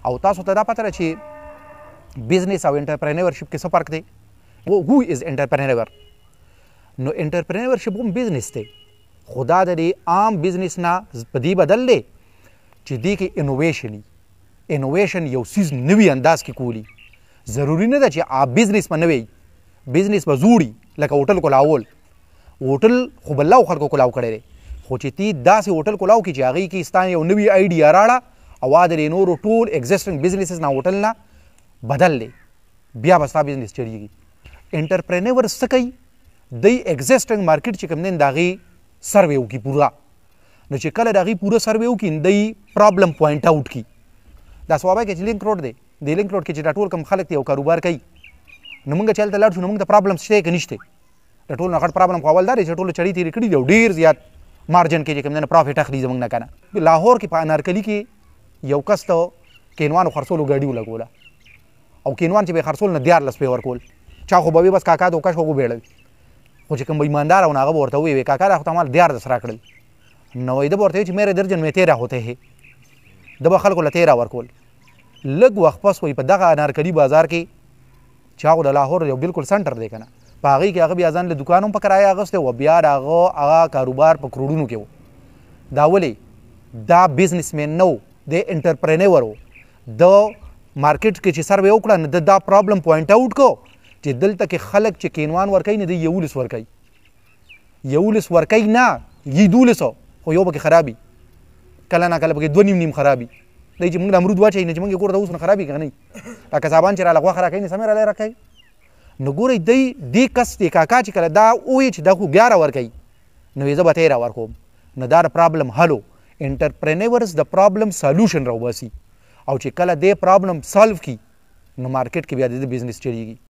او تاسو ته دا پته ده چې بزنس او انټرپرینورشپ کې څه فرق دی هو از انټرپرینور نو انټرپرینورشپ هم بزنس دی خو دا د عام بزنس نه په دې بدل دی چې دې کې انوویشن یو څیز نوي انداز کې کولی ضروري نه ده چې بزنس به نوی بزنس به زوړي لکه هوټل کولاول هوټل خو بلاو خلکو کولاو کړی دی خو چې تی داسې هوټل کولاو کې چې هغې کې ستا یو نوي آیډیا راړه او د نورو ټول ایگزسټنګ بزنسز نه هوټل نه بدل دی بیا به ستا بزنس چلیږي انټرپرینور څه کوي دی ایگزسټنګ مارکیټ چې کوم دی د هغې سروې وکړي پوره نو چې کله د هغې پوره سروې وکړي دی پرابلم پوینټ آوټ کړي دا سوابه کې چې لینک روډ دی د لینک روډ کې چې دا ټول کوم خلک دی او کاروبار کوي نو موږ چې هلته لاړ شو نو موږ ته پرابلم شته که نشته د ټولو نه غټ پرابلم خو اول دا دی چې ټولو چړې تېرې کړي دي او ډېر زیات مارجن کې چې کوم دی نه پرافټ اخلي زموږ نه که نه لاهور کې په انارکلي کې یو کس ته کینوانو خرڅولو ګاډي ولګوله او کینوان چې به یې خرڅول نه 14 پیسې ورکول چا خو به وي بس کاکا دوکش خو وبېړوي خو چې کوم به ایماندار او هغه به ورته وویې کاکا دا خو ته مال 14 راکړل نو ده به ورته وایي چې میرے درجن میں 13 ہوتے ہے ده به خلکو له 13 ورکول لږ وخت پس وایي په دغه انارکلي بازار کې چې هغه د لاهور یو بالکل سنټر دی که نه په هغې کې هغه بیا ځان له دوکان هم په کرایه اخیستی و بیا د هغه کاروبار په کروړونو کې و دا ولې دا بزنسمین نه و د انټرپرینور و د مارکیټ کې چې سروې وکړه نو د دا پرابلم پوینټ آوټ کو چې دلته کې خلک چې کینوان ورکوي نه دی 11 ورکوي 11 ورکوي نه یي 12 خو یو پکې خرابي کله نه کله پکې 2 نیم خرابي دی چې موږ د امرود واچوي نه چې موږ یې کور ته اوس نه خرابي که نه لکه صابان چې راله غوښه راکوي نه سمې رالی راکوي نو ګورئ دی دې کس دی کاکا چې کله دا ووایي چې دا خو 11 ورکوي نو یې زه به 13 ورکوم نو دا د پرابلم حل و انټرپرینورز د پرابلم سالوشن راوباسي او چې کله دې پرابلم سالو کړي نو مارکیټ کې بیا د بزنس چلیږي